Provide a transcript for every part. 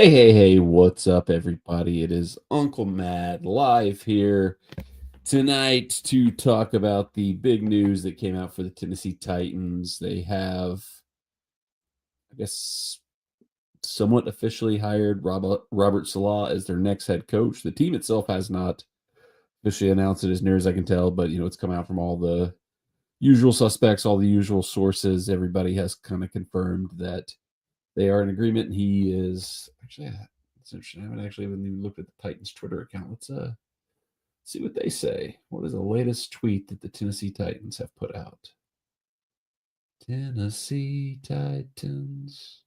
Hey, what's up, everybody? It is Uncle Matt live here tonight to talk about the big news that came out for the Tennessee Titans. They have, I guess, somewhat officially hired Robert Saleh as their next head coach. The team itself has not officially announced it, as near as I can tell, but it's come out from all the usual suspects, all the usual sources. Everybody has kind of confirmed that they are in agreement. And he is actually, it's interesting. I haven't actually even looked at the Titans Twitter account. Let's see what they say. What is the latest tweet that the Tennessee Titans have put out? Tennessee Titans.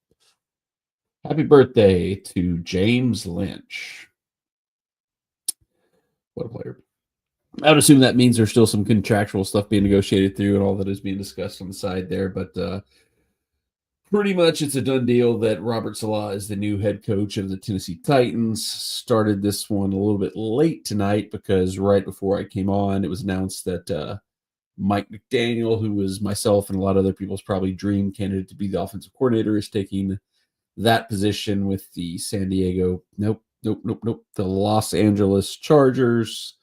Happy birthday to James Lynch. What a player. I would assume that means there's still some contractual stuff being negotiated through and all that is being discussed on the side there, but pretty much it's a done deal that Robert Saleh is the new head coach of the Tennessee Titans. Started this one a little bit late tonight because right before I came on, it was announced that Mike McDaniel, who was myself and a lot of other people's probably dream candidate to be the offensive coordinator, is taking that position with the the Los Angeles Chargers.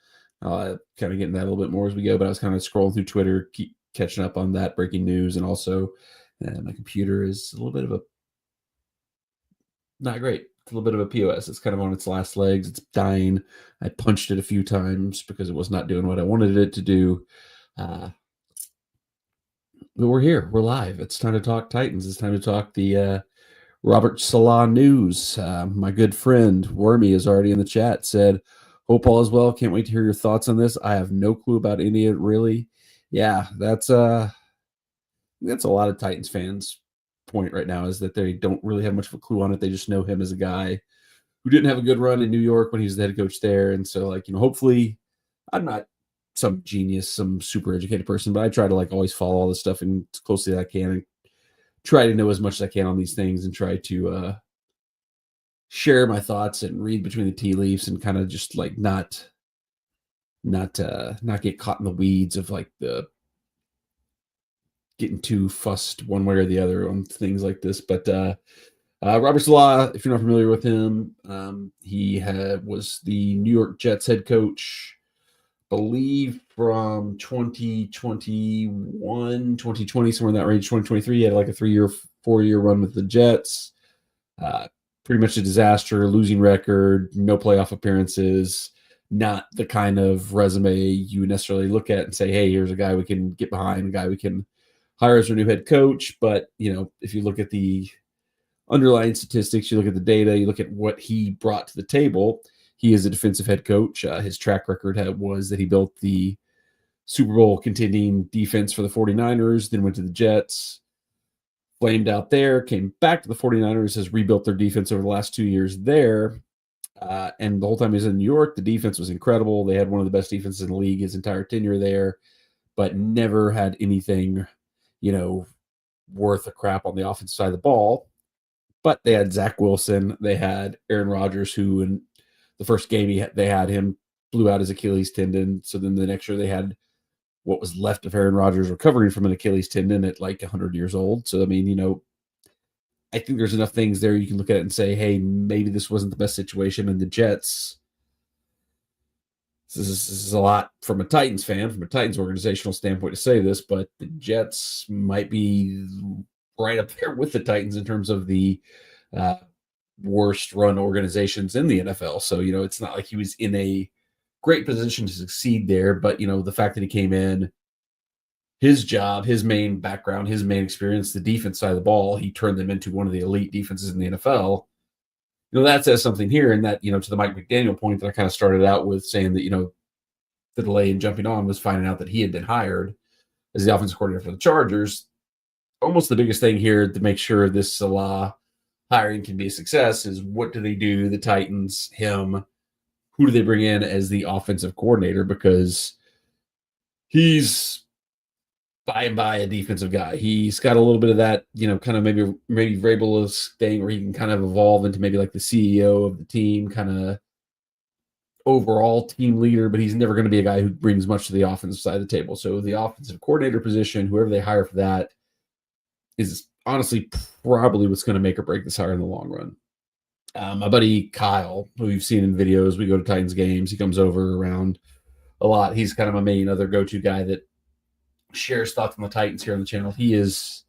Kind of getting that a little bit more as we go, but I was kind of scrolling through Twitter, keep catching up on that breaking news, and also my computer is a little bit of a not great. It's a little bit of a POS. It's kind of on its last legs. It's dying. I punched it a few times because it was not doing what I wanted it to do. But we're here. We're live. It's time to talk Titans. It's time to talk the Robert Saleh news. My good friend Wormy is already in the chat. Said, "Hope all is well. Can't wait to hear your thoughts on this. I have no clue about any of it really." Yeah, that's a lot of Titans fans' point right now, is that they don't really have much of a clue on it. They just know him as a guy who didn't have a good run in New York when he was the head coach there. And so, hopefully, I'm not some genius, some super educated person, but I try to always follow all this stuff as closely as I can and try to know as much as I can on these things and try to share my thoughts and read between the tea leaves and kind of just not get caught in the weeds of the getting too fussed one way or the other on things like this. But Robert Saleh, if you're not familiar with him, he was the New York Jets head coach, I believe from 2021, 2020, somewhere in that range, 2023. He had a 4-year run with the Jets. Pretty much a disaster, losing record, no playoff appearances, not the kind of resume you necessarily look at and say, hey, here's a guy we can get behind, a guy we can hire as our new head coach. But, if you look at the underlying statistics, you look at the data, you look at what he brought to the table, he is a defensive head coach. His track record was that he built the Super Bowl contending defense for the 49ers, then went to the Jets, flamed out there, came back to the 49ers, has rebuilt their defense over the last 2 years there. And the whole time he was in New York, the defense was incredible. They had one of the best defenses in the league his entire tenure there, but never had anything worth a crap on the offensive side of the ball. But they had Zach Wilson. They had Aaron Rodgers, who in the first game they had him blew out his Achilles tendon. So then the next year they had what was left of Aaron Rodgers recovering from an Achilles tendon at 100 years old. So, I think there's enough things there you can look at it and say, hey, maybe this wasn't the best situation. And the Jets, this is a lot from a Titans fan, from a Titans organizational standpoint to say this, but the Jets might be right up there with the Titans in terms of the worst run organizations in the NFL. So, it's not like he was in a great position to succeed there, but, the fact that he came in, his job, his main background, his main experience, the defense side of the ball, he turned them into one of the elite defenses in the NFL. That says something here. And that, to the Mike McDaniel point that I kind of started out with saying that, the delay in jumping on was finding out that he had been hired as the offensive coordinator for the Chargers. Almost the biggest thing here to make sure this Saleh hiring can be a success is what do they do, the Titans, him, who do they bring in as the offensive coordinator? Because he's by and by a defensive guy. He's got a little bit of that, kind of maybe Vrabel's thing where he can kind of evolve into maybe the CEO of the team, kind of overall team leader, but he's never going to be a guy who brings much to the offensive side of the table. So the offensive coordinator position, whoever they hire for that, is honestly probably what's going to make or break this hire in the long run. My buddy Kyle, who you've seen in videos, we go to Titans games. He comes over around a lot. He's kind of my main other go-to guy that shares thoughts on the Titans here on the channel. He was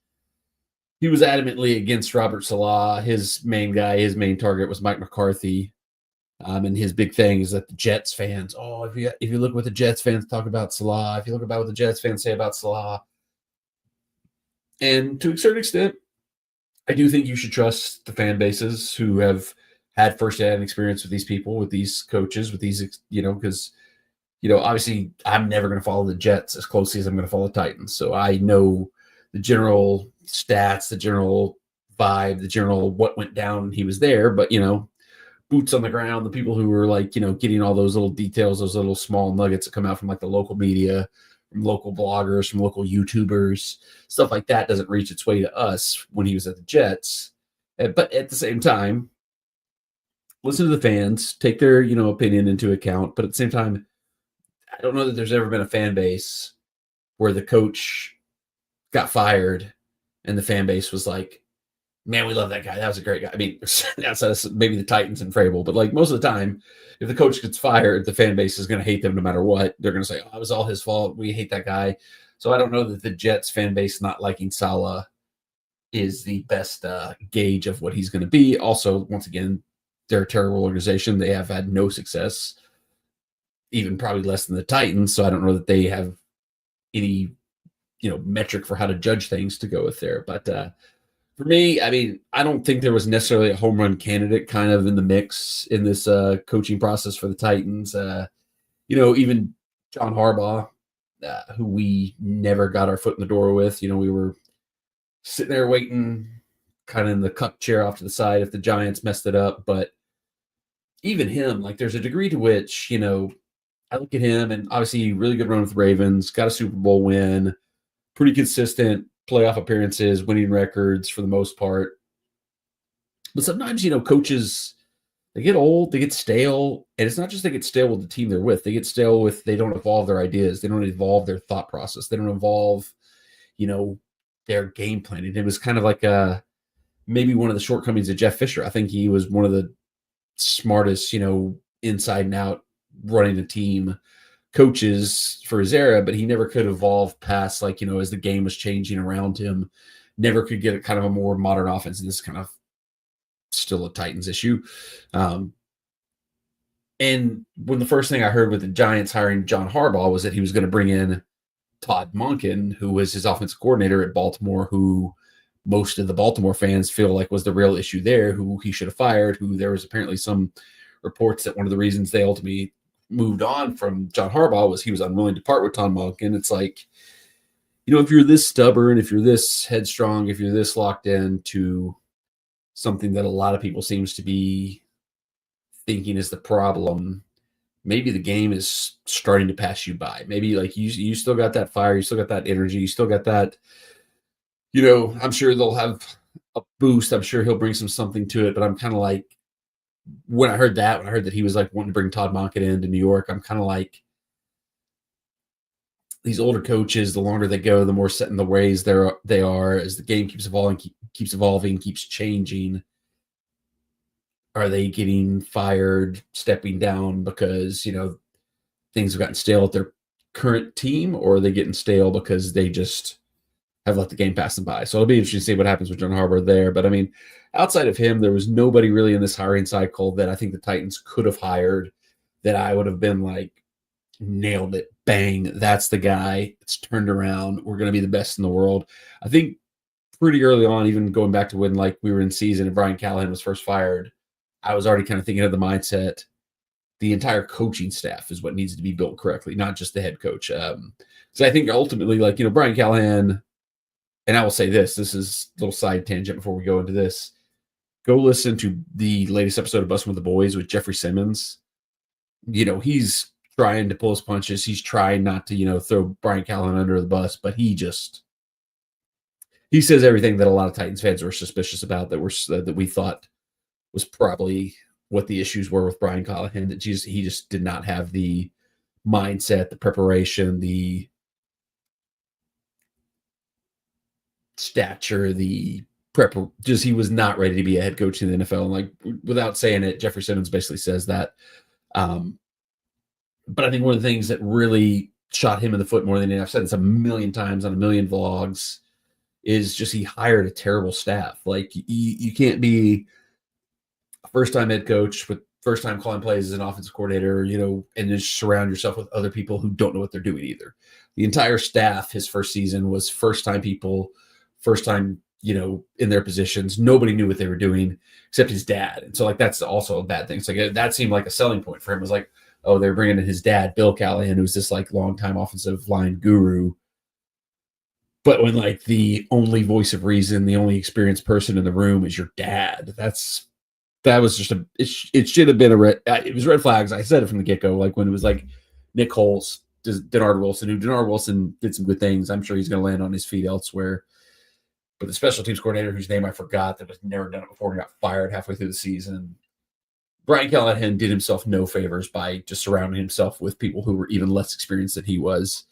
adamantly against Robert Saleh. His main guy, his main target was Mike McCarthy. And his big thing is that the Jets fans, if you look what the Jets fans talk about Salah, if you look about what the Jets fans say about Salah, and to a certain extent, I do think you should trust the fan bases who have had firsthand experience with these people, with these coaches, with these, because, obviously I'm never going to follow the Jets as closely as I'm going to follow the Titans. So I know the general stats, the general vibe, the general what went down when he was there. But, boots on the ground, the people who were like, getting all those little details, those little small nuggets that come out from like the local media, from local bloggers, from local YouTubers, stuff like that doesn't reach its way to us when he was at the Jets. But at the same time, listen to the fans, take their, opinion into account. But at the same time, I don't know that there's ever been a fan base where the coach got fired and the fan base was like, man, we love that guy. That was a great guy. I mean, outside of maybe the Titans and Vrabel, but like most of the time, if the coach gets fired, the fan base is going to hate them no matter what. They're going to say, oh, it was all his fault. We hate that guy. So I don't know that the Jets fan base not liking Saleh is the best gauge of what he's going to be. Also, once again, they're a terrible organization. They have had no success, even probably less than the Titans. So I don't know that they have any, metric for how to judge things to go with there. But for me, I mean, I don't think there was necessarily a home run candidate kind of in the mix in this coaching process for the Titans. Even John Harbaugh, who we never got our foot in the door with. We were sitting there waiting, kind of in the cup chair off to the side if the Giants messed it up. But even him, like, there's a degree to which, I look at him and obviously really good run with the Ravens, got a Super Bowl win, pretty consistent playoff appearances, winning records for the most part. But sometimes, coaches, they get old, they get stale. And it's not just they get stale with the team they're with. They get stale with, they don't evolve their ideas. They don't evolve their thought process. They don't evolve, their game planning. It was kind of like maybe one of the shortcomings of Jeff Fisher. I think he was one of the smartest, inside and out running a team coaches for his era, but he never could evolve past, like, as the game was changing around him, never could get a kind of a more modern offense. And this is kind of still a Titans issue. And when the first thing I heard with the Giants hiring John Harbaugh was that he was going to bring in Todd Monken, who was his offensive coordinator at Baltimore, who most of the Baltimore fans feel like was the real issue there, who he should have fired, who there was apparently some reports that one of the reasons they ultimately moved on from John Harbaugh was he was unwilling to part with Todd Monken. It's like, if you're this stubborn, if you're this headstrong, if you're this locked in to something that a lot of people seems to be thinking is the problem, maybe the game is starting to pass you by. Maybe like you still got that fire, you still got that energy, you still got that, I'm sure they'll have a boost. I'm sure he'll bring something to it, but I'm kind of like, when I heard that he was like wanting to bring Todd Monken into New York, I'm kind of like, these older coaches, the longer they go, the more set in the ways they are as the game keeps evolving, keeps changing. Are they getting fired, stepping down because, things have gotten stale at their current team, or are they getting stale because they just have let the game pass them by? So it'll be interesting to see what happens with John Harbaugh there. But I mean, outside of him, there was nobody really in this hiring cycle that I think the Titans could have hired that I would have been like, nailed it, bang, that's the guy. It's turned around. We're going to be the best in the world. I think pretty early on, even going back to when like we were in season and Brian Callahan was first fired, I was already kind of thinking of the mindset. The entire coaching staff is what needs to be built correctly, not just the head coach. So I think ultimately, like, Brian Callahan, and I will say this is a little side tangent before we go into this. Go listen to the latest episode of Bustin' with the Boys with Jeffrey Simmons. He's trying to pull his punches. He's trying not to, throw Brian Callahan under the bus, but he says everything that a lot of Titans fans were suspicious about, that we thought was probably what the issues were with Brian Callahan, that he just did not have the mindset, the preparation, the stature, the just he was not ready to be a head coach in the NFL. And like without saying it, Jeffrey Simmons basically says that. But I think one of the things that really shot him in the foot more than I've said this a million times on a million vlogs is just he hired a terrible staff. Like you can't be a first-time head coach with first-time calling plays as an offensive coordinator, and just surround yourself with other people who don't know what they're doing either. The entire staff his first season was first-time people, first time, in their positions. Nobody knew what they were doing except his dad. And so like, that's also a bad thing. It's like, that seemed like a selling point for him. It was like, oh, they're bringing in his dad, Bill Callahan, who's this like longtime offensive line guru. But when like the only voice of reason, the only experienced person in the room is your dad, that was just it should have been it was red flags. I said it from the get-go, like when it was like Nick Holz, Denard Wilson did some good things. I'm sure he's going to land on his feet elsewhere. But the special teams coordinator, whose name I forgot, that was never done it before and got fired halfway through the season. Brian Callahan did himself no favors by just surrounding himself with people who were even less experienced than he was.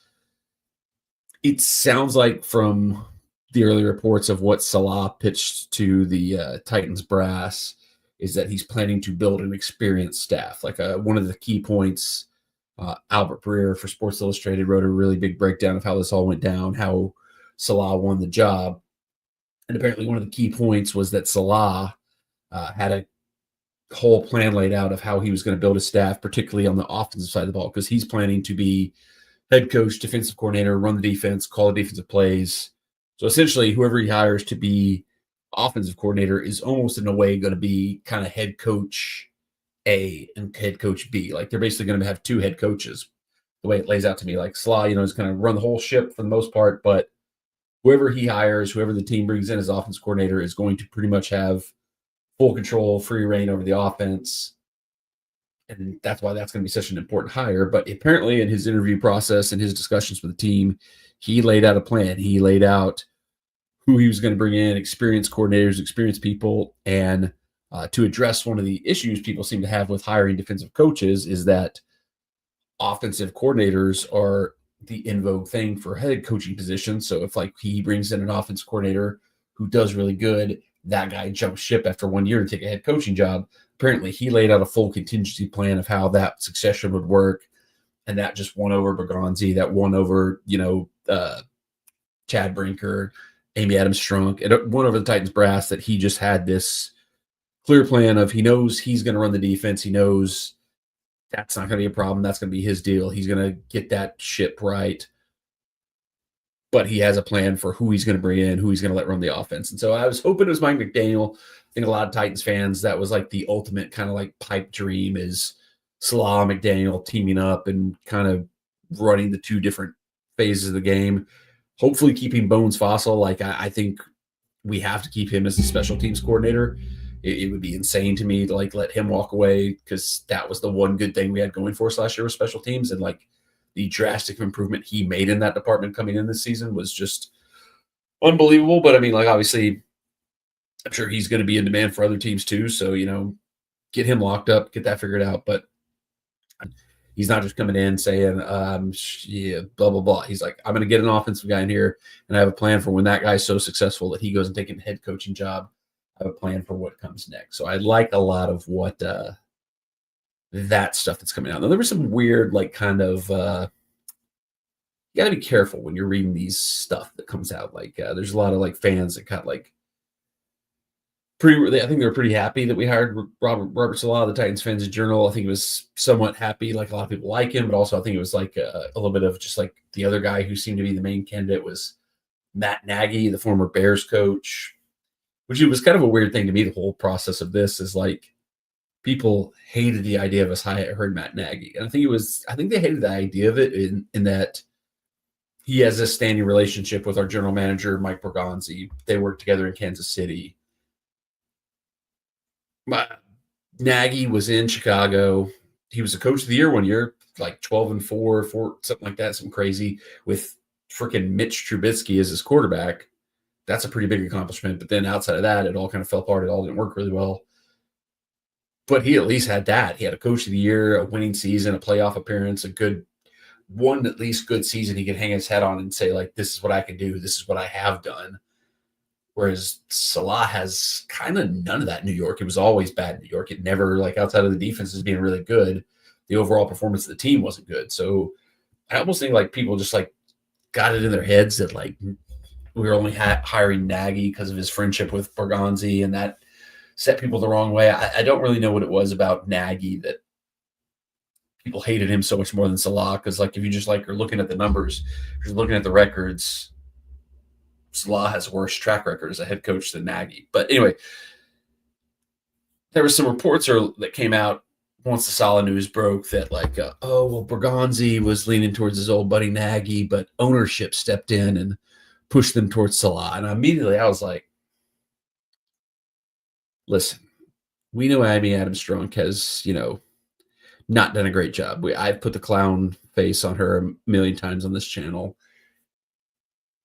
It sounds like from the early reports of what Saleh pitched to the Titans brass is that he's planning to build an experienced staff. Like one of the key points, Albert Breer for Sports Illustrated wrote a really big breakdown of how this all went down, how Saleh won the job. And apparently one of the key points was that Saleh had a whole plan laid out of how he was going to build his staff, particularly on the offensive side of the ball, because he's planning to be head coach, defensive coordinator, run the defense, call the defensive plays. So essentially, whoever he hires to be offensive coordinator is almost in a way going to be kind of head coach A and head coach B. Like they're basically going to have two head coaches, the way it lays out to me. Like Saleh, is going to run the whole ship for the most part, but whoever he hires, whoever the team brings in as offense coordinator is going to pretty much have full control, free reign over the offense. And that's why that's going to be such an important hire. But apparently in his interview process and his discussions with the team, he laid out a plan. He laid out who he was going to bring in, experienced coordinators, experienced people. And to address one of the issues people seem to have with hiring defensive coaches is that offensive coordinators are the in vogue thing for head coaching positions. So if like he brings in an offensive coordinator who does really good, that guy jumps ship after 1 year to take a head coaching job. Apparently he laid out a full contingency plan of how that succession would work. And that just won over Bergonzi, that won over, Chad Brinker, Amy Adams Strunk. It won over the Titans brass that he just had this clear plan of he knows he's going to run the defense. He knows that's not going to be a problem. That's going to be his deal. He's going to get that ship right. But he has a plan for who he's going to bring in, who he's going to let run the offense. And so I was hoping it was Mike McDaniel. I think a lot of Titans fans, that was like the ultimate kind of like pipe dream is Saleh, McDaniel teaming up and kind of running the two different phases of the game. Hopefully keeping Bones Fossil. Like I think we have to keep him as a special teams coordinator. It would be insane to me to like let him walk away because that was the one good thing we had going for us last year with special teams. And like the drastic improvement he made in that department coming in this season was just unbelievable. But I mean, like, obviously, I'm sure he's going to be in demand for other teams too. So, get him locked up, get that figured out. But he's not just coming in saying, yeah, blah, blah, blah. He's like, I'm going to get an offensive guy in here, and I have a plan for when that guy's so successful that he goes and takes a head coaching job. I have a plan for what comes next. So I like a lot of what that stuff that's coming out. Now, there was some weird, like, kind of you got to be careful when you're reading these stuff that comes out. Like, there's a lot of, like, fans that got, like, I think they were pretty happy that we hired Robert Saleh, the Titans Fans and Journal. I think it was somewhat happy. Like, a lot of people like him, but also I think it was like a little bit of just like the other guy who seemed to be the main candidate was Matt Nagy, the former Bears coach, which it was kind of a weird thing to me. The whole process of this is like people hated the idea of us hiring Matt Nagy. And I think they hated the idea of it in that he has a standing relationship with our general manager, Mike Bergonzi. They worked together in Kansas City. Nagy was in Chicago. He was a coach of the year 1 year, like 12-4, something like that, something crazy, with freaking Mitch Trubisky as his quarterback. That's a pretty big accomplishment. But then outside of that, it all kind of fell apart. It all didn't work really well. But he at least had that. He had a coach of the year, a winning season, a playoff appearance, a good one, at least good season he could hang his head on and say, like, this is what I can do. This is what I have done. Whereas Salah has kind of none of that in New York. It was always bad in New York. It never, like, outside of the defenses being really good, the overall performance of the team wasn't good. So I almost think like people just like got it in their heads that like we were only hiring Nagy because of his friendship with Bergonzi, and that set people the wrong way. I don't really know what it was about Nagy that people hated him so much more than Salah. Because like if you just like are looking at the numbers, you're looking at the records, Salah has a worse track record as a head coach than Nagy. But anyway, there was some reports that came out once the Salah news broke that like, oh, well, Bergonzi was leaning towards his old buddy Nagy, but ownership stepped in and pushed them towards Salah. And immediately I was like, listen, we know Amy Adams-Strunk has, not done a great job. I've put the clown face on her a million times on this channel.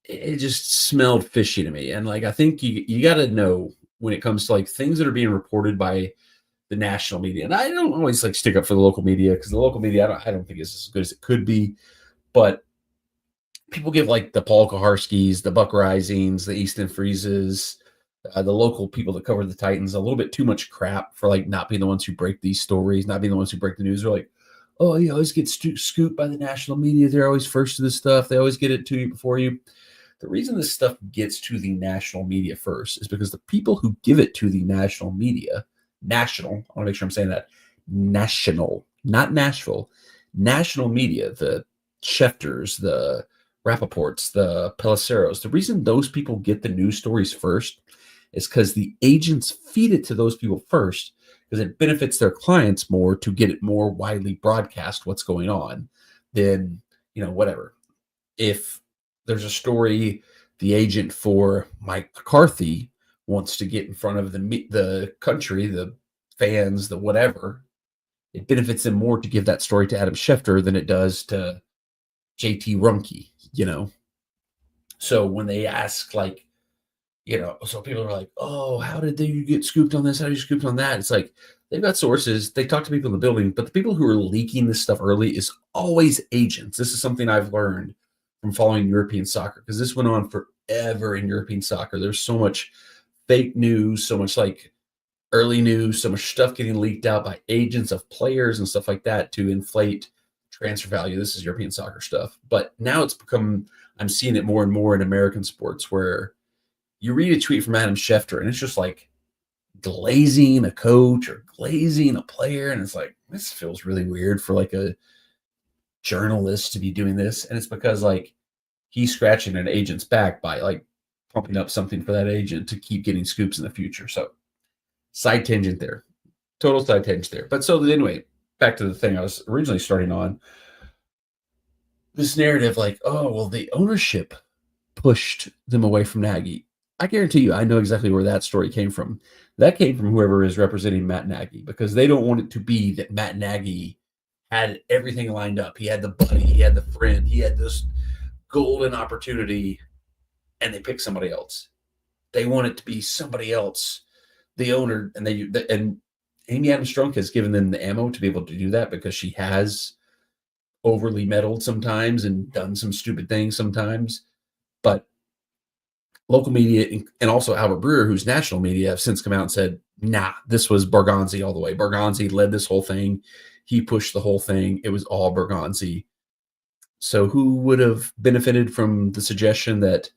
It just smelled fishy to me. And like, I think you got to know when it comes to like things that are being reported by the national media. And I don't always like stick up for the local media because the local media, I don't think is as good as it could be. But people give like the Paul Kaharskis, the Buck Risings, the Easton Freezes, the local people that cover the Titans a little bit too much crap for like not being the ones who break these stories, not being the ones who break the news. They're like, oh, you always get scooped by the national media. They're always first to this stuff. They always get it to you before you. The reason this stuff gets to the national media first is because the people who give it to the national media, national, I want to make sure I'm saying that, national, not Nashville, national media, the Schefters, the Rappaports, the Peliceros, the reason those people get the news stories first is because the agents feed it to those people first because it benefits their clients more to get it more widely broadcast what's going on than, whatever. If there's a story the agent for Mike McCarthy wants to get in front of the country, the fans, the whatever, it benefits them more to give that story to Adam Schefter than it does to JT Rumke, So when they ask like, so people are like, oh, how did you get scooped on this? How did you scooped on that? It's like, they've got sources. They talk to people in the building, but the people who are leaking this stuff early is always agents. This is something I've learned from following European soccer because this went on forever in European soccer. There's so much fake news, so much like early news, so much stuff getting leaked out by agents of players and stuff like that to inflate transfer value. This is European soccer stuff. But now it's become, I'm seeing it more and more in American sports where you read a tweet from Adam Schefter and it's just like glazing a coach or glazing a player. And it's like, this feels really weird for like a journalist to be doing this. And it's because like he's scratching an agent's back by like pumping up something for that agent to keep getting scoops in the future. So side tangent there, total side tangent there. But so anyway, back to the thing I was originally starting on. This narrative like, oh, well, the ownership pushed them away from Nagy. I guarantee you, I know exactly where that story came from. That came from whoever is representing Matt Nagy because they don't want it to be that Matt Nagy had everything lined up. He had the buddy, he had the friend, he had this golden opportunity, and they picked somebody else. They want it to be somebody else, the owner, and Amy Adams-Strunk has given them the ammo to be able to do that because she has overly meddled sometimes and done some stupid things sometimes. But local media and also Albert Breer, who's national media, have since come out and said, nah, this was Bergonzi all the way. Bergonzi led this whole thing. He pushed the whole thing. It was all Bergonzi. So who would have benefited from the suggestion that,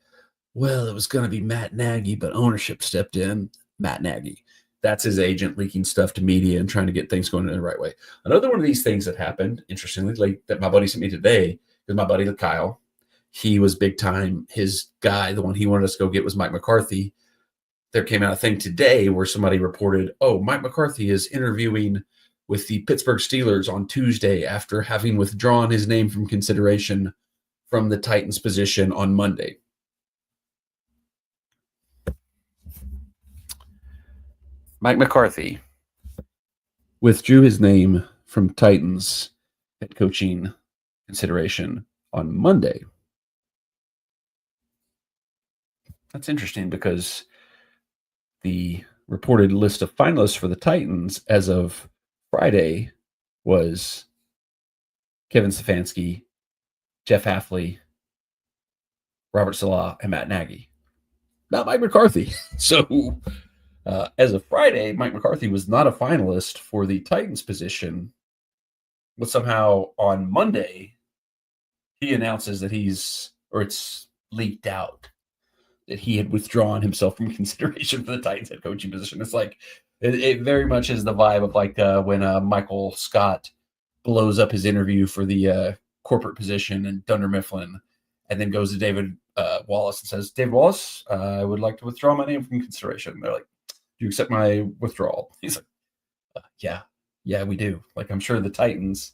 well, it was going to be Matt Nagy, but ownership stepped in? Matt Nagy. That's his agent leaking stuff to media and trying to get things going in the right way. Another one of these things that happened, interestingly, like that my buddy sent me today, is my buddy Kyle. He was big time. His guy, the one he wanted us to go get, was Mike McCarthy. There came out a thing today where somebody reported, oh, Mike McCarthy is interviewing with the Pittsburgh Steelers on Tuesday after having withdrawn his name from consideration from the Titans position on Monday. Mike McCarthy withdrew his name from Titans head coaching consideration on Monday. That's interesting because the reported list of finalists for the Titans as of Friday was Kevin Stefanski, Jeff Hafley, Robert Saleh, and Matt Nagy. not Mike McCarthy. So as of Friday, Mike McCarthy was not a finalist for the Titans position, but somehow on Monday, he announces that it's leaked out that he had withdrawn himself from consideration for the Titans head coaching position. It's like, it very much is the vibe of like when Michael Scott blows up his interview for the corporate position in Dunder Mifflin, and then goes to David Wallace and says, David Wallace, I would like to withdraw my name from consideration. They're like, do you accept my withdrawal? He's like, yeah, we do. Like, I'm sure the Titans,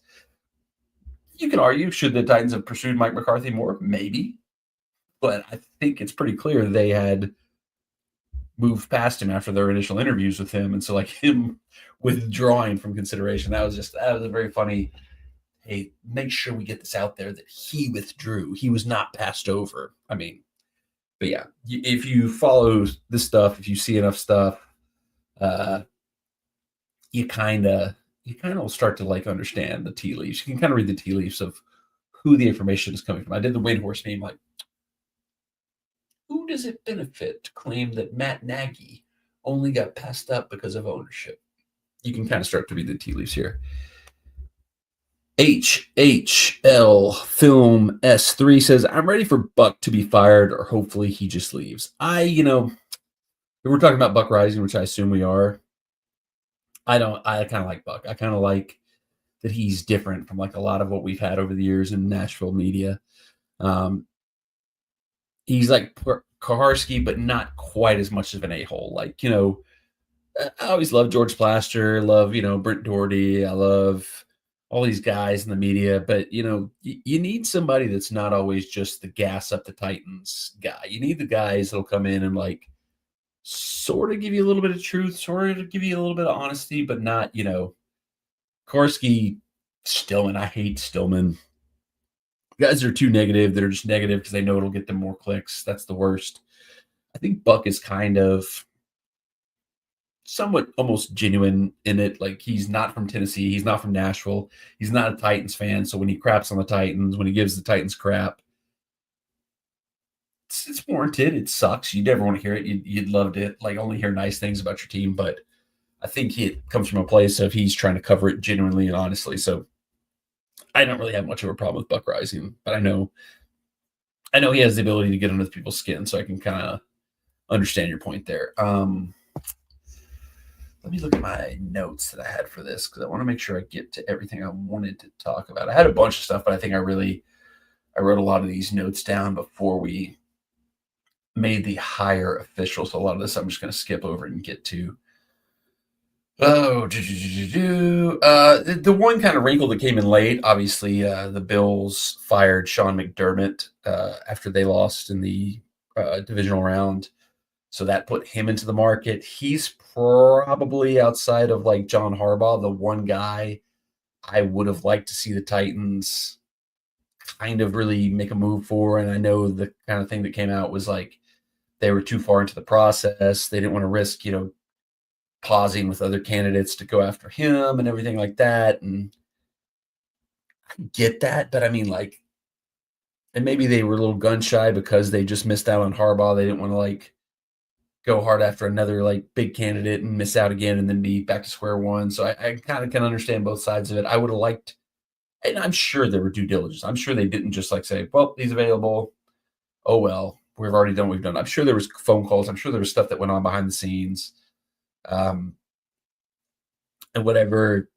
you can argue, should the Titans have pursued Mike McCarthy more? Maybe. But I think it's pretty clear they had moved past him after their initial interviews with him. And so, like, him withdrawing from consideration, that was a very funny, hey, make sure we get this out there that he withdrew. He was not passed over. I mean, but yeah, if you follow this stuff, if you see enough stuff, you kind of will start to like understand the tea leaves. You can kind of read the tea leaves of who the information is coming from. I did the Wayne Horse meme, like, who does it benefit to claim that Matt Nagy only got passed up because of ownership? You can kind of start to read the tea leaves here. HHL Film S3 says, I'm ready for Buck to be fired, or hopefully he just leaves. If we're talking about Buck Rising, which I assume we are, I kind of like Buck. I kind of like that he's different from like a lot of what we've had over the years in Nashville media. He's like Kaharski, but not quite as much of an a-hole. Like, I always love George Plaster, love, Brent Doherty. I love all these guys in the media, but, you need somebody that's not always just the gas up the Titans guy. You need the guys that'll come in and like sort of give you a little bit of truth, sort of give you a little bit of honesty, but not, Kaharski, Stillman. I hate Stillman. Guys are too negative. They're just negative because they know it'll get them more clicks. That's the worst. I think Buck is kind of somewhat almost genuine in it. Like, he's not from Tennessee. He's not from Nashville. He's not a Titans fan. So when he craps on the Titans, when he gives the Titans crap, it's warranted. It sucks. You never want to hear it. You'd love to like only hear nice things about your team. But I think it comes from a place of he's trying to cover it genuinely and honestly. So I don't really have much of a problem with Buck Rising, but I know he has the ability to get under people's skin, so I can kind of understand your point there. Let me look at my notes that I had for this because I want to make sure I get to everything I wanted to talk about. I had a bunch of stuff, but I think I wrote a lot of these notes down before we made the hire official. So a lot of this I'm just going to skip over and get to. The one kind of wrinkle that came in late, obviously, the Bills fired Sean McDermott after they lost in the divisional round. So that put him into the market. He's probably, outside of like John Harbaugh, the one guy I would have liked to see the Titans kind of really make a move for. And I know the kind of thing that came out was like they were too far into the process. They didn't want to risk, pausing with other candidates to go after him and everything like that. And I get that, but I mean, like, and maybe they were a little gun shy because they just missed out on Harbaugh. They didn't want to like go hard after another like big candidate and miss out again and then be back to square one. So I kind of can understand both sides of it. I would have liked, and I'm sure there were due diligence. I'm sure they didn't just like say, well, he's available. Oh, well, we've already done what we've done. I'm sure there was phone calls. I'm sure there was stuff that went on behind the scenes. And whatever,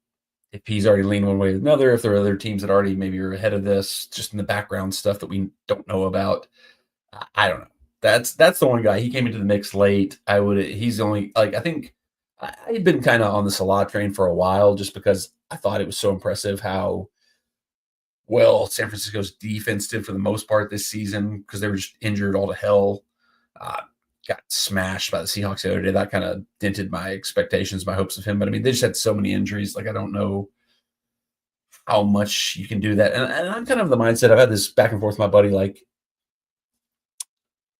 if he's already leaned one way or another, if there are other teams that already maybe are ahead of this, just in the background stuff that we don't know about, I don't know. That's the one guy. He came into the mix late. He's only like, I think I had been kind of on the Salah train for a while just because I thought it was so impressive how well San Francisco's defense did for the most part this season because they were just injured all to hell. Got smashed by the Seahawks the other day. That kind of dented my expectations, my hopes of him. But I mean, they just had so many injuries. Like, I don't know how much you can do that. And I'm kind of the mindset. I've had this back and forth with my buddy. Like,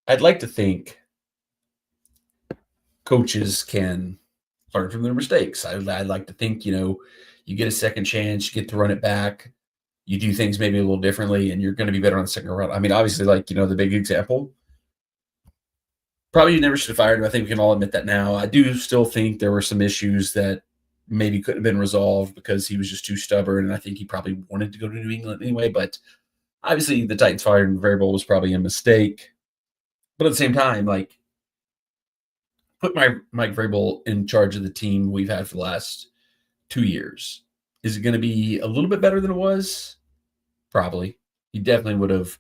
I'd like to think coaches can learn from their mistakes. I'd like to think, you get a second chance, you get to run it back, you do things maybe a little differently, and you're going to be better on the second run. I mean, obviously, like, the big example, Probably never should have fired him. I think we can all admit that now. I do still think there were some issues that maybe couldn't have been resolved because he was just too stubborn, and I think he probably wanted to go to New England anyway. But obviously, the Titans firing Vrabel was probably a mistake. But at the same time, like, put Mike Vrabel in charge of the team we've had for the last 2 years. Is it going to be a little bit better than it was? Probably. He definitely would have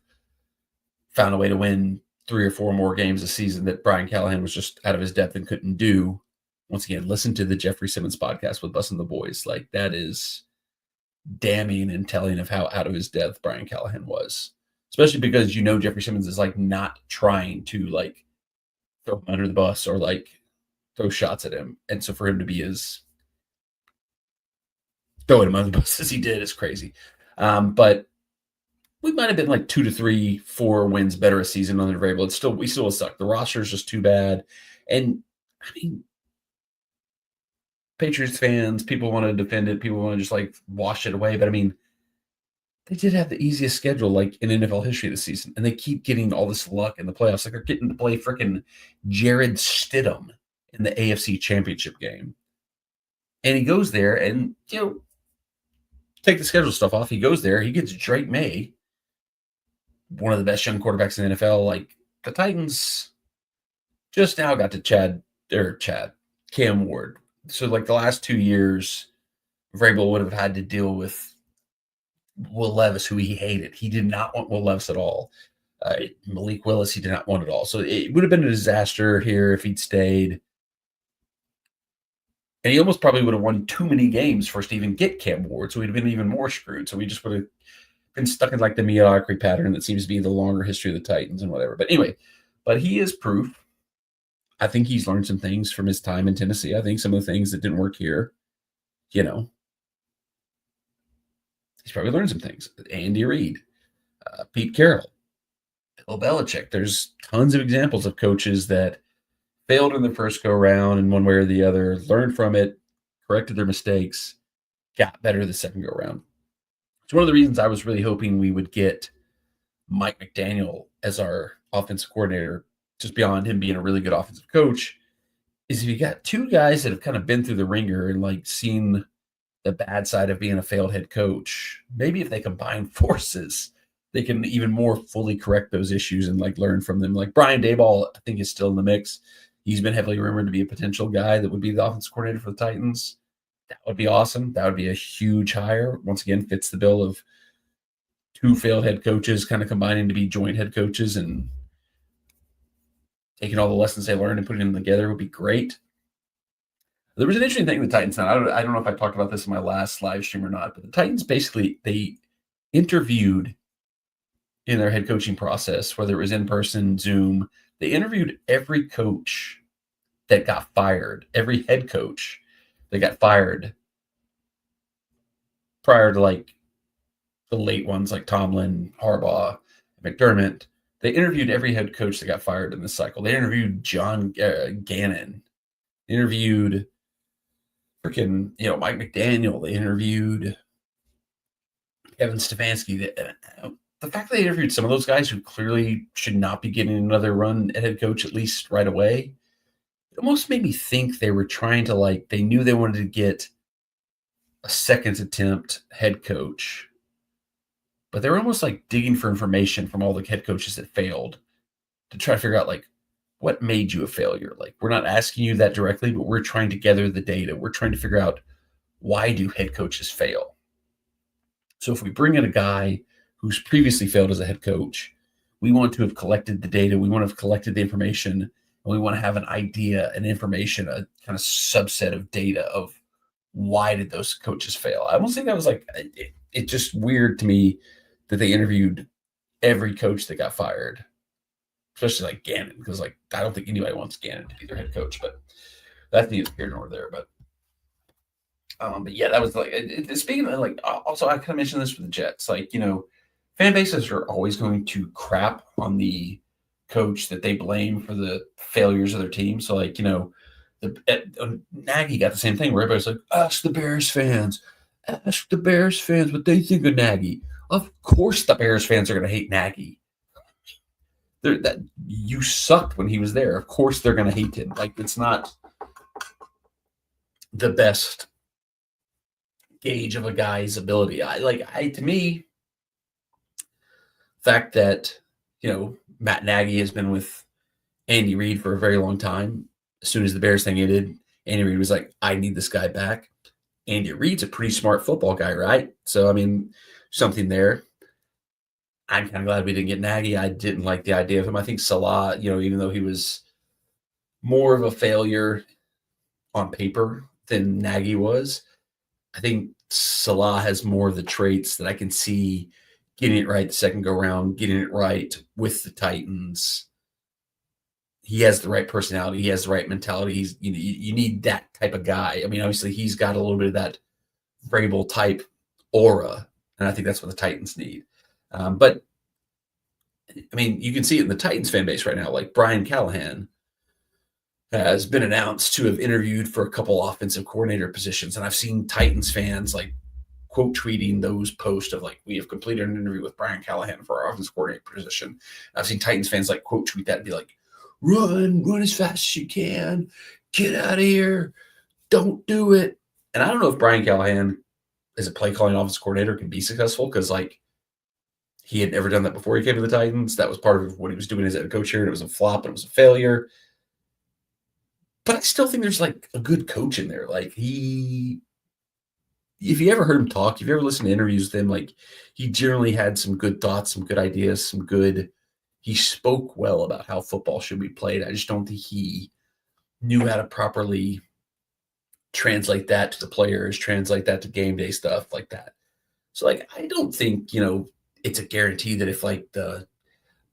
found a way to win 3 or 4 more games a season that Brian Callahan was just out of his depth and couldn't do. Once again, listen to the Jeffrey Simmons podcast with Bus and the Boys. Like, that is damning and telling of how out of his depth Brian Callahan was. Especially because Jeffrey Simmons is like not trying to like throw him under the bus or like throw shots at him. And so for him to be as throwing him under the bus as he did is crazy. But we might have been like 2 to 3, 4 wins better a season under Vrabel. We still suck. The roster is just too bad. And I mean, Patriots fans, people want to defend it. People want to just like wash it away. But I mean, they did have the easiest schedule like in NFL history this season. And they keep getting all this luck in the playoffs. Like they're getting to play freaking Jared Stidham in the AFC Championship game. And he goes there and, take the schedule stuff off. He goes there. He gets Drake May, one of the best young quarterbacks in the NFL. Like, the Titans just now got to Cam Ward. So, like, the last 2 years, Vrabel would have had to deal with Will Levis, who he hated. He did not want Will Levis at all. Malik Willis, he did not want at all. So it would have been a disaster here if he'd stayed. And he almost probably would have won too many games for us to even get Cam Ward. So we'd have been even more screwed. So we just would have been stuck in like the mediocrity pattern that seems to be the longer history of the Titans and whatever. But anyway, he is proof. I think he's learned some things from his time in Tennessee. I think some of the things that didn't work here, he's probably learned some things. Andy Reid, Pete Carroll, Bill Belichick. There's tons of examples of coaches that failed in the first go round in one way or the other, learned from it, corrected their mistakes, got better the second go round. It's one of the reasons I was really hoping we would get Mike McDaniel as our offensive coordinator, just beyond him being a really good offensive coach, is if you got 2 guys that have kind of been through the ringer and like seen the bad side of being a failed head coach, maybe if they combine forces, they can even more fully correct those issues and like learn from them. Like Brian Daboll, I think, is still in the mix. He's been heavily rumored to be a potential guy that would be the offensive coordinator for the Titans. That would be awesome. That would be a huge hire. Once again, fits the bill of 2 failed head coaches kind of combining to be joint head coaches, and taking all the lessons they learned and putting them together would be great. There was an interesting thing with the Titans. Now, I don't know if I talked about this in my last live stream or not, but the Titans basically, they interviewed in their head coaching process, whether it was in person, Zoom, they interviewed every coach that got fired, every head coach that got fired prior to like the late ones like Tomlin, Harbaugh, McDermott. They interviewed every head coach that got fired in this cycle. They interviewed John Gannon. They interviewed freaking, Mike McDaniel. They interviewed Kevin Stefanski. The fact that they interviewed some of those guys who clearly should not be getting another run at head coach, at least right away, it almost made me think they were trying to they knew they wanted to get a second attempt head coach, but they were almost digging for information from all the head coaches that failed to try to figure out what made you a failure. We're not asking you that directly, but we're trying to gather the data. We're trying to figure out, why do head coaches fail? So if we bring in a guy who's previously failed as a head coach, we want to have collected the data. We want to have collected the information, and we want to have an idea, an information, a kind of subset of data of why did those coaches fail. I almost think that was it's just weird to me that they interviewed every coach that got fired, especially Gannon, because I don't think anybody wants Gannon to be their head coach, but that's neither here nor there. But yeah, that was speaking of also I kind of mentioned this with the Jets, fan bases are always going to crap on the coach that they blame for the failures of their team. So Nagy got the same thing where everybody's like, ask the Bears fans what they think of Nagy. Of course the Bears fans are going to hate Nagy. that you sucked when he was there. Of course they're going to hate him. Like, it's not the best gauge of a guy's ability. To me, the fact that, Matt Nagy has been with Andy Reid for a very long time. As soon as the Bears thing ended, Andy Reid was like, I need this guy back. Andy Reid's a pretty smart football guy, right? So, I mean, something there. I'm kind of glad we didn't get Nagy. I didn't like the idea of him. I think Saleh, even though he was more of a failure on paper than Nagy was, I think Saleh has more of the traits that I can see getting it right the second go round, getting it right with the Titans. He has the right personality. He has the right mentality. He's you need that type of guy. I mean, obviously he's got a little bit of that Vrabel type aura, and I think that's what the Titans need. But I mean, you can see it in the Titans fan base right now. Like, Brian Callahan has been announced to have interviewed for a couple offensive coordinator positions, and I've seen Titans fans like quote tweeting those posts of like, we have completed an interview with Brian Callahan for our offensive coordinator position. I've seen Titans fans like quote tweet that and be like, run as fast as you can, get out of here, don't do it. And I don't know if Brian Callahan as a play calling offensive coordinator can be successful, because like, he had never done that before he came to the Titans. That was part of what he was doing as a coach here, and it was a flop, and it was a failure. But I still think there's like a good coach in there. Like, if you ever heard him talk, if you ever listened to interviews with him, like, he generally had some good thoughts, some good ideas, he spoke well about how football should be played. I just don't think he knew how to properly translate that to the players, translate that to game day stuff like that. So like, I don't think, it's a guarantee that if like the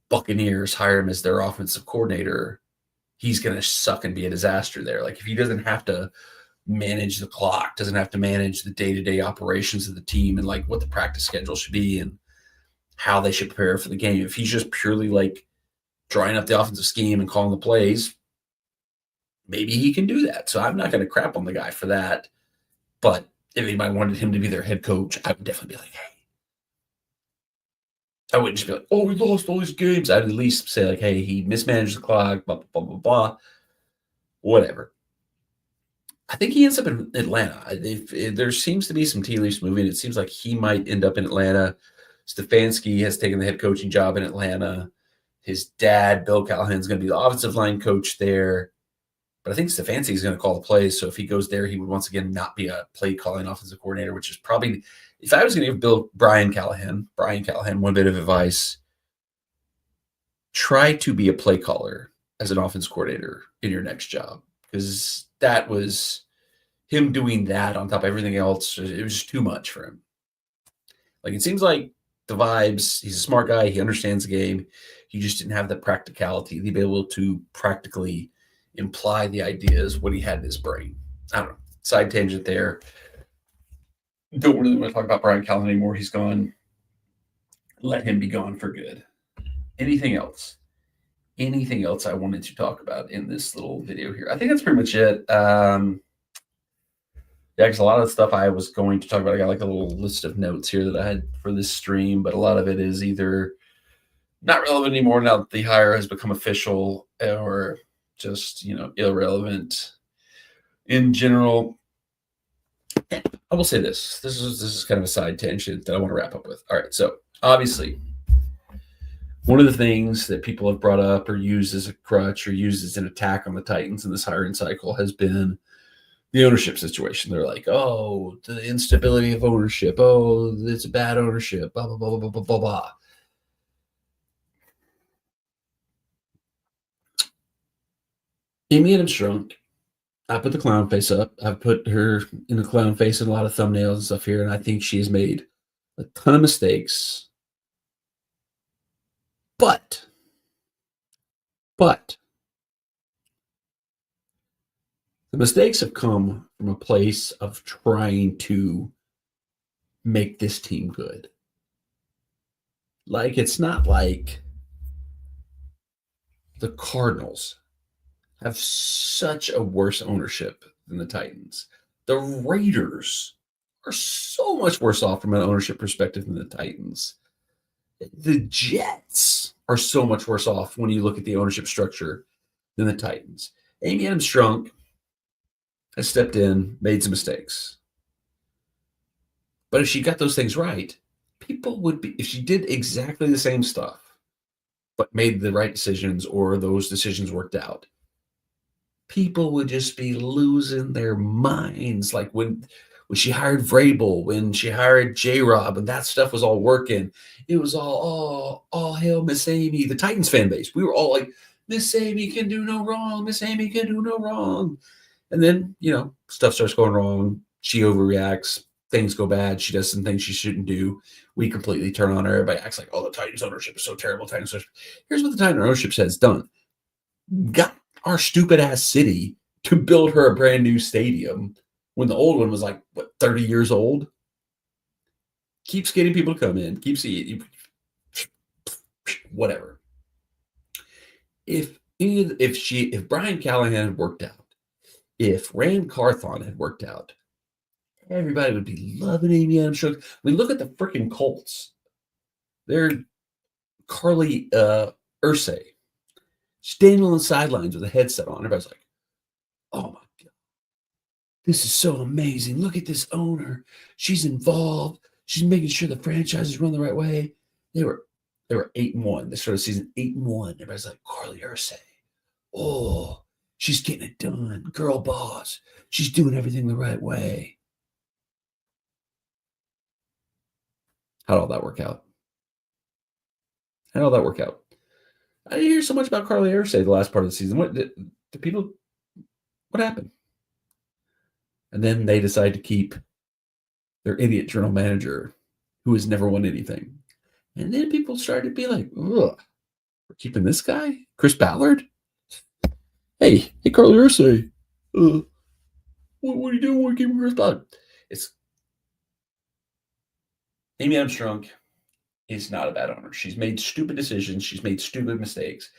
Buccaneers hire him as their offensive coordinator, he's going to suck and be a disaster there. Like, if he doesn't have to manage the clock, doesn't have to manage the day-to-day operations of the team and like what the practice schedule should be and how they should prepare for the game, if he's just purely like drawing up the offensive scheme and calling the plays, maybe he can do that. So I'm not going to crap on the guy for that. But if anybody wanted him to be their head coach, I would definitely be like, hey. I wouldn't just be like, oh, we lost all these games. I'd at least say like, hey, he mismanaged the clock, blah, blah, blah, blah, blah. Whatever. I think he ends up in Atlanta. There seems to be some tea leaves moving. It seems like he might end up in Atlanta. Stefanski has taken the head coaching job in Atlanta. His dad, Bill Callahan, is going to be the offensive line coach there. But I think Stefanski is going to call the plays. So if he goes there, he would once again not be a play calling offensive coordinator, which is probably, if I was going to give Brian Callahan one bit of advice, try to be a play caller as an offense coordinator in your next job, because that was him doing that on top of everything else. It was just too much for him. Like, it seems like the vibes, he's a smart guy. He understands the game. He just didn't have the practicality, the ability to practically imply the ideas what he had in his brain. I don't know. Side tangent there. Don't really want to talk about Brian Callahan anymore. He's gone. Let him be gone for good. Anything else? Anything else I wanted to talk about in this little video here? I think that's pretty much it. Yeah, because a lot of the stuff I was going to talk about, I got like a little list of notes here that I had for this stream, but a lot of it is either not relevant anymore now that the hire has become official, or just, irrelevant in general. I will say this. This is kind of a side tangent that I want to wrap up with. All right, so obviously, one of the things that people have brought up or used as a crutch or used as an attack on the Titans in this hiring cycle has been the ownership situation. They're like, oh, the instability of ownership. Oh, it's a bad ownership. Blah, blah, blah, blah, blah, blah, blah. Amy Adams Strunk, I put the clown face up. I've put her in the clown face in a lot of thumbnails and stuff here, and I think she has made a ton of mistakes. But the mistakes have come from a place of trying to make this team good. Like, it's not like the Cardinals have such a worse ownership than the Titans. The Raiders are so much worse off from an ownership perspective than the Titans. The Jets are so much worse off when you look at the ownership structure than the Titans. Amy Adams-Strunk has stepped in, made some mistakes. But if she got those things right, people would be, if she did exactly the same stuff, but made the right decisions or those decisions worked out, people would just be losing their minds. Like when she hired Vrabel, when she hired J-Rob, and that stuff was all working, it was all hail Miss Amy. The Titans fan base, we were all like, Miss Amy can do no wrong. Miss Amy can do no wrong. And then, stuff starts going wrong. She overreacts. Things go bad. She does some things she shouldn't do. We completely turn on her. Everybody acts like, the Titans ownership is so terrible. Here's what the Titans ownership has done. Got our stupid ass city to build her a brand new stadium when the old one was 30 years old. Keeps getting people to come in. Keeps whatever. If Brian Callahan had worked out, if Rand Carthon had worked out, everybody would be loving Amy Adams-Strunk. I mean, look at the freaking Colts. They're Carly Ursay standing on the sidelines with a headset on. Everybody's like, oh my God, this is so amazing. Look at this owner. She's involved. She's making sure the franchises run the right way. They were 8-1. They started season 8-1. Everybody's like, Carly Ursay. Oh, she's getting it done. Girl boss. She's doing everything the right way. How'd all that work out? I didn't hear so much about Carly Ursay the last part of the season. What happened? And then they decide to keep their idiot general manager who has never won anything. And then people started to be like, ugh, we're keeping this guy? Chris Ballard? Hey, Carly Ursay. What are you doing? We're keeping Chris Ballard. Amy Adams-Strunk is not a bad owner. She's made stupid decisions. She's made stupid mistakes.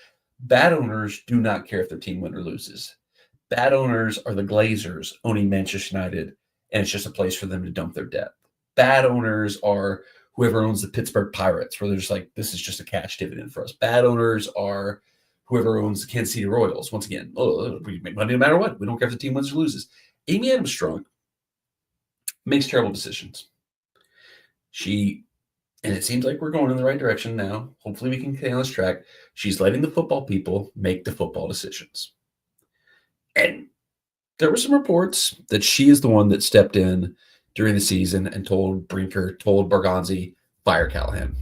Bad owners do not care if their team wins or loses. Bad owners are the Glazers owning Manchester United, and it's just a place for them to dump their debt. Bad owners are whoever owns the Pittsburgh Pirates, where they're just like, this is just a cash dividend for us. Bad owners are whoever owns the Kansas City Royals. Once again, we make money no matter what. We don't care if the team wins or loses. Amy Adams-Strunk makes terrible decisions. And it seems like we're going in the right direction now. Hopefully we can stay on this track. She's letting the football people make the football decisions. And there were some reports that she is the one that stepped in during the season and told Brinker, told Bergonzi, fire Callahan.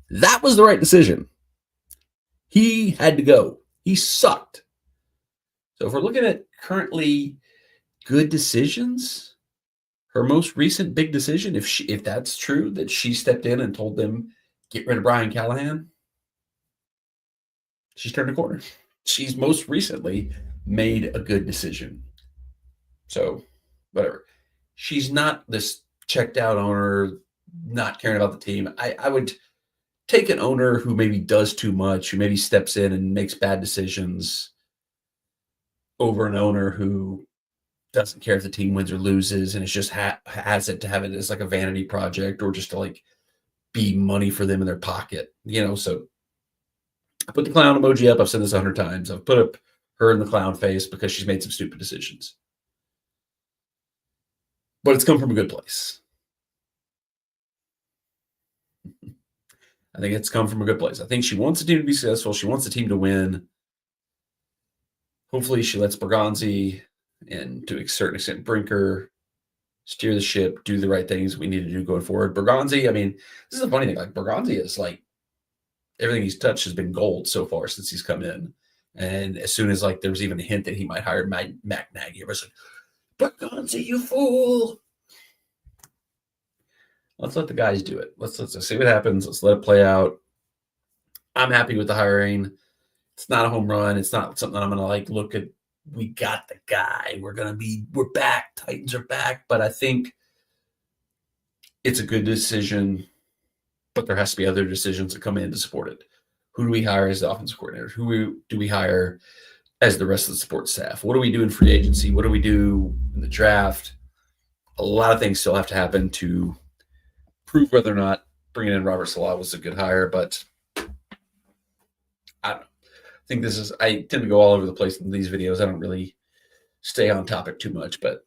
That was the right decision. He had to go. He sucked. So if we're looking at currently good decisions, her most recent big decision, if that's true, that she stepped in and told them, get rid of Brian Callahan, she's turned a corner. She's most recently made a good decision. So, whatever. She's not this checked out owner, not caring about the team. I would take an owner who maybe does too much, who maybe steps in and makes bad decisions, over an owner who doesn't care if the team wins or loses, and it's just has it to have it as like a vanity project or just to be money for them in their pocket, So I put the clown emoji up. I've said this 100 times. I've put up her in the clown face because she's made some stupid decisions, but it's come from a good place. I think it's come from a good place. I think she wants the team to be successful. She wants the team to win. Hopefully she lets Bergonzi and to a certain extent Brinker steer the ship, do the right things we need to do going forward. Bergonzi, I mean, this is a funny thing. Bergonzi is everything he's touched has been gold so far since he's come in. And as soon as there was even a hint that he might hire Matt Nagy, everyone's like, Bergonzi, you fool. Let's let the guys do it. Let's see what happens. Let's let it play out. I'm happy with the hiring. It's not a home run. It's not something that I'm going to look at. We got the guy. We're back. Titans are back. But I think it's a good decision, but there has to be other decisions that come in to support it. Who do we hire as the offensive coordinator? Who do we hire as the rest of the support staff? What do we do in free agency? What do we do in the draft? A lot of things still have to happen to prove whether or not bringing in Robert Saleh was a good hire, but I don't know. I think I tend to go all over the place in these videos. I don't really stay on topic too much, but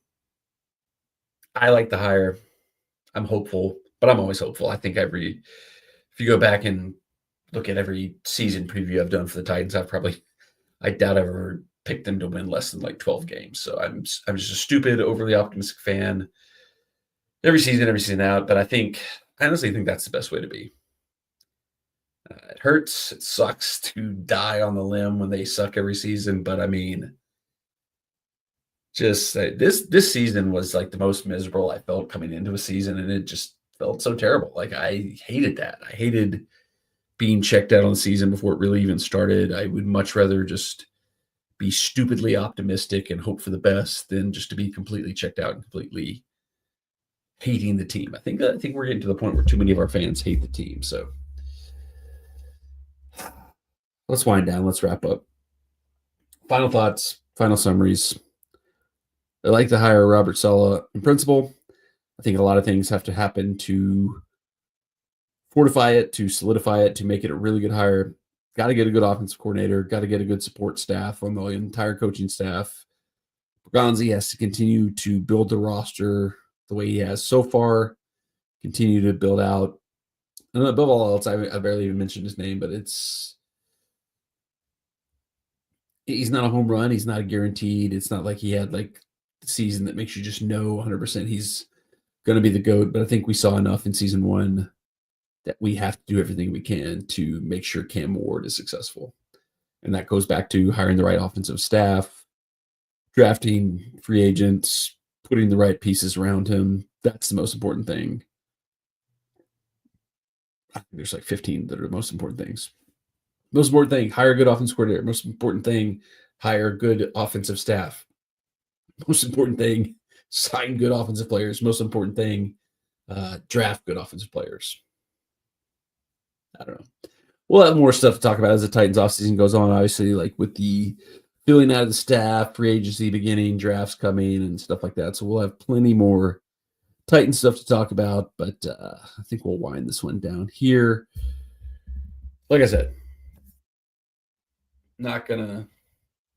I like the hire. I'm hopeful, but I'm always hopeful. I think if you go back and look at every season preview I've done for the Titans, I doubt I've ever picked them to win less than like 12 games. So I'm just a stupid, overly optimistic fan every season out. But I honestly think that's the best way to be. It hurts. It sucks to die on the limb when they suck every season. But I mean, just this season was like the most miserable I felt coming into a season, and it just felt so terrible. Like I hated that. I hated being checked out on the season before it really even started. I would much rather just be stupidly optimistic and hope for the best than just to be completely checked out and completely hating the team. I think we're getting to the point where too many of our fans hate the team. So let's wind down. Let's wrap up. Final thoughts, final summaries. I like to hire Robert Saleh in principle. I think a lot of things have to happen to fortify it, to solidify it, to make it a really good hire. Got to get a good offensive coordinator. Got to get a good support staff on the entire coaching staff. Bergonzi has to continue to build the roster the way he has so far. Continue to build out. And above all else, I barely even mentioned his name, but he's not a home run. He's not a guaranteed. It's not like he had like the season that makes you just know 100% he's going to be the GOAT. But I think we saw enough in season one that we have to do everything we can to make sure Cam Ward is successful. And that goes back to hiring the right offensive staff, drafting free agents, putting the right pieces around him. That's the most important thing. I think there's like 15 that are the most important things. Most important thing, hire a good offensive coordinator. Most important thing, hire a good offensive staff. Most important thing, sign good offensive players. Most important thing, draft good offensive players. I don't know. We'll have more stuff to talk about as the Titans offseason goes on, obviously, like with the filling out of the staff, free agency beginning, drafts coming, and stuff like that. So we'll have plenty more Titan stuff to talk about, but I think we'll wind this one down here. Like I said, not going to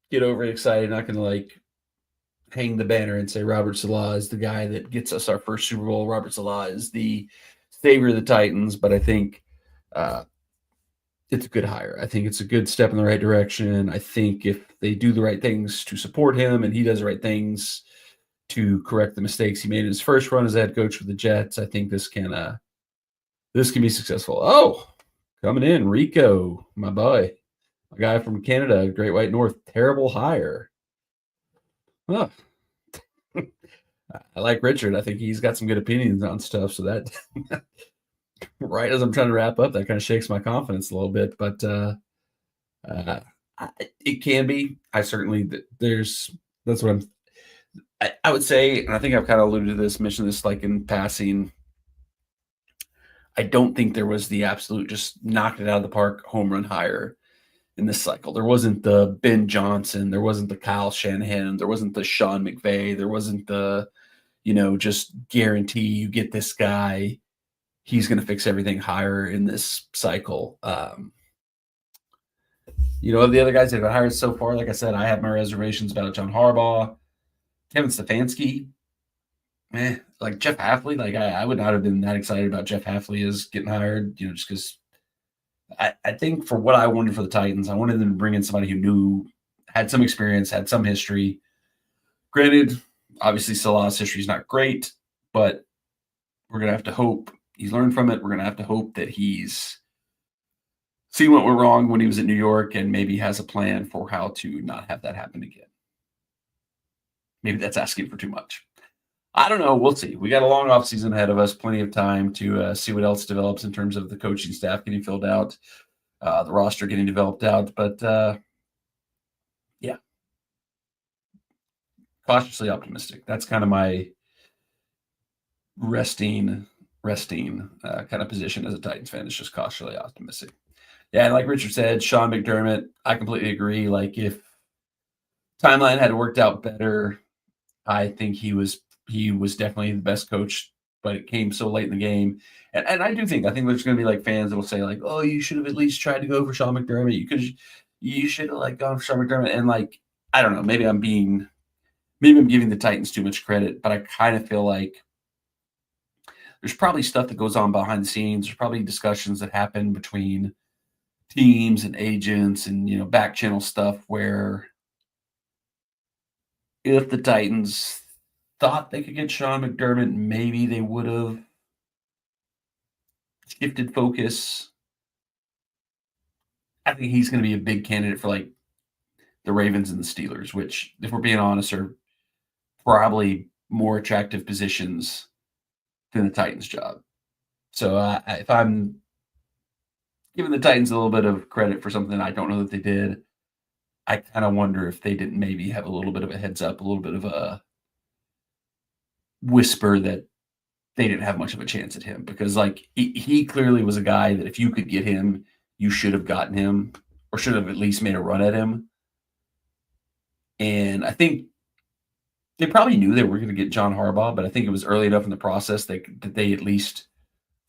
get overly excited, not going to like hang the banner and say Robert Saleh is the guy that gets us our first Super Bowl. Robert Saleh is the savior of the Titans, but I think it's a good hire. I think it's a good step in the right direction. I think if they do the right things to support him and he does the right things to correct the mistakes he made in his first run as head coach for the Jets, I think this can be successful. Oh, coming in, Rico, my boy, a guy from Canada, Great White North, terrible hire. Huh. I like Richard. I think he's got some good opinions on stuff. So that right as I'm trying to wrap up, that kind of shakes my confidence a little bit. But it can be. That's what I would say, and I think I've kind of alluded to this, mentioned this like in passing. I don't think there was the absolute just knocked it out of the park home run hire in this cycle. There wasn't the Ben Johnson, there wasn't the Kyle Shanahan, there wasn't the Sean McVay, there wasn't the, just guarantee you get this guy, he's going to fix everything higher in this cycle. Of the other guys that have been hired so far, like I said, I have my reservations about John Harbaugh, Kevin Stefanski, like Jeff Hafley. Like I would not have been that excited about Jeff Hafley as getting hired, just because I think for what I wanted for the Titans, I wanted them to bring in somebody who had some experience, had some history. Granted, obviously Salah's history is not great, but we're going to have to hope he's learned from it. We're going to have to hope that he's seen what went wrong when he was at New York and maybe has a plan for how to not have that happen again. Maybe that's asking for too much. I don't know. We'll see. We got a long offseason ahead of us, plenty of time to see what else develops in terms of the coaching staff getting filled out, the roster getting developed out. But, yeah, cautiously optimistic. That's kind of my resting kind of position as a Titans fan. It's just cautiously optimistic. Yeah, and like Richard said, Sean McDermott, I completely agree. Like if timeline had worked out better, I think he was definitely the best coach but it came so late in the game. And I think there's going to be like fans that will say like, oh, you should have at least tried to go for Sean McDermott. You should have like gone for Sean McDermott. And like, I don't know, maybe I'm giving the Titans too much credit, but I kind of feel like there's probably stuff that goes on behind the scenes. There's probably discussions that happen between teams and agents and, back channel stuff where if the Titans thought they could get Sean McDermott, maybe they would have shifted focus. I think he's going to be a big candidate for like the Ravens and the Steelers, which, if we're being honest, are probably more attractive positions than the Titans job. So if I'm giving the Titans a little bit of credit for something I don't know that they did, I kind of wonder if they didn't maybe have a little bit of a heads up, a little bit of a whisper that they didn't have much of a chance at him, because like he clearly was a guy that if you could get him, you should have gotten him or should have at least made a run at him. And I think they probably knew they were going to get John Harbaugh, but I think it was early enough in the process that they at least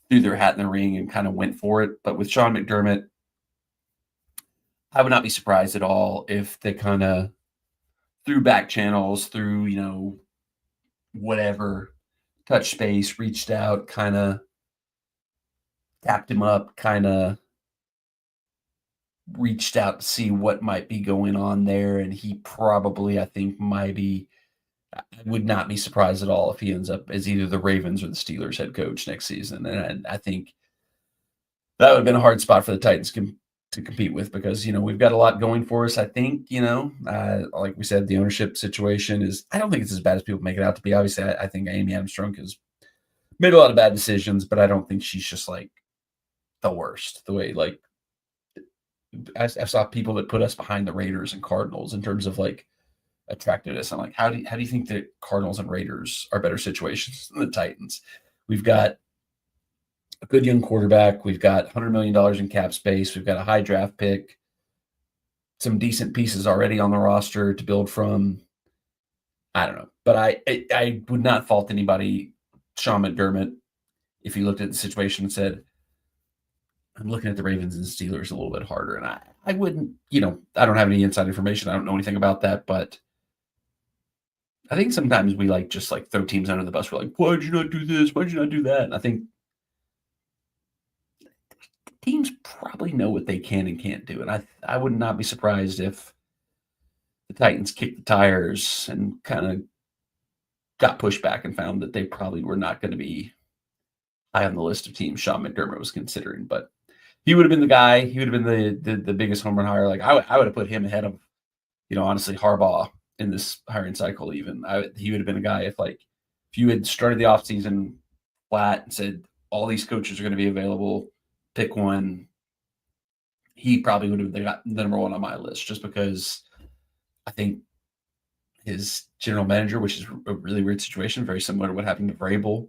threw their hat in the ring and kind of went for it. But with Sean McDermott, I would not be surprised at all if they kind of through back channels, through, whatever, touch space, reached out, kind of tapped him up, kind of reached out to see what might be going on there. And he probably, I think, I would not be surprised at all if he ends up as either the Ravens or the Steelers head coach next season. And I think that would have been a hard spot for the Titans to compete with, because, we've got a lot going for us. I think, like we said, the ownership situation I don't think it's as bad as people make it out to be. Obviously, I think Amy Armstrong has made a lot of bad decisions, but I don't think she's just like the worst. The way, like, I saw people that put us behind the Raiders and Cardinals in terms of like attractiveness. I'm like, how do you think the Cardinals and Raiders are better situations than the Titans? We've got a good young quarterback. We've got $100 million in cap space. We've got a high draft pick, some decent pieces already on the roster to build from. I don't know, but I would not fault anybody, Sean McDermott, if he looked at the situation and said, I'm looking at the Ravens and Steelers a little bit harder. And I wouldn't, I don't have any inside information. I don't know anything about that, but I think sometimes we just throw teams under the bus. We're like, why'd you not do this? Why'd you not do that? And I think teams probably know what they can and can't do. And I would not be surprised if the Titans kicked the tires and kind of got pushed back and found that they probably were not going to be high on the list of teams Sean McDermott was considering. But he would have been the guy. He would have been the biggest home run hire. Like I would have put him ahead of, honestly, Harbaugh in this hiring cycle. Even he would have been a guy if you had started the offseason flat and said all these coaches are going to be available, pick one. He probably would have got the number one on my list, just because I think his general manager, which is a really weird situation, very similar to what happened to Vrabel,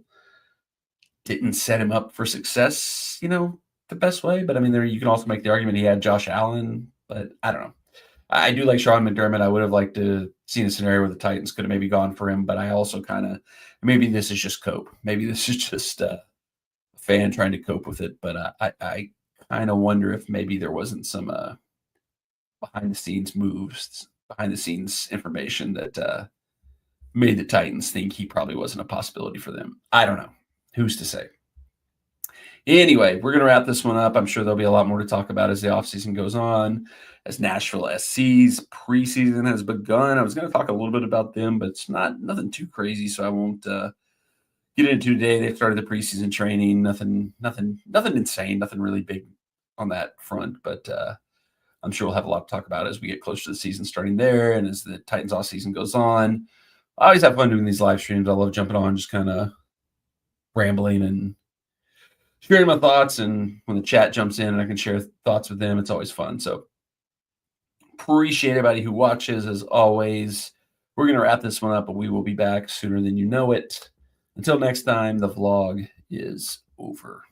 didn't set him up for success, the best way. But I mean, you can also make the argument he had Josh Allen, but I don't know. I do like Sean McDermott. I would have liked to seen a scenario where the Titans could have maybe gone for him, but I also maybe this is just cope. Maybe this is just a fan trying to cope with it. But I kind of wonder if maybe there wasn't some behind the scenes moves, behind the scenes information that made the Titans think he probably wasn't a possibility for them. I don't know. Who's to say? Anyway, we're going to wrap this one up. I'm sure there'll be a lot more to talk about as the offseason goes on, as Nashville SC's preseason has begun. I was going to talk a little bit about them, but it's nothing too crazy, so I won't get into today. They've started the preseason training. Nothing insane, nothing really big on that front, but I'm sure we'll have a lot to talk about as we get closer to the season starting there and as the Titans offseason goes on. I always have fun doing these live streams. I love jumping on, just kind of rambling and sharing my thoughts, and when the chat jumps in and I can share thoughts with them, it's always fun. So appreciate everybody who watches. As always, we're going to wrap this one up, but we will be back sooner than you know it. Until next time, the vlog is over.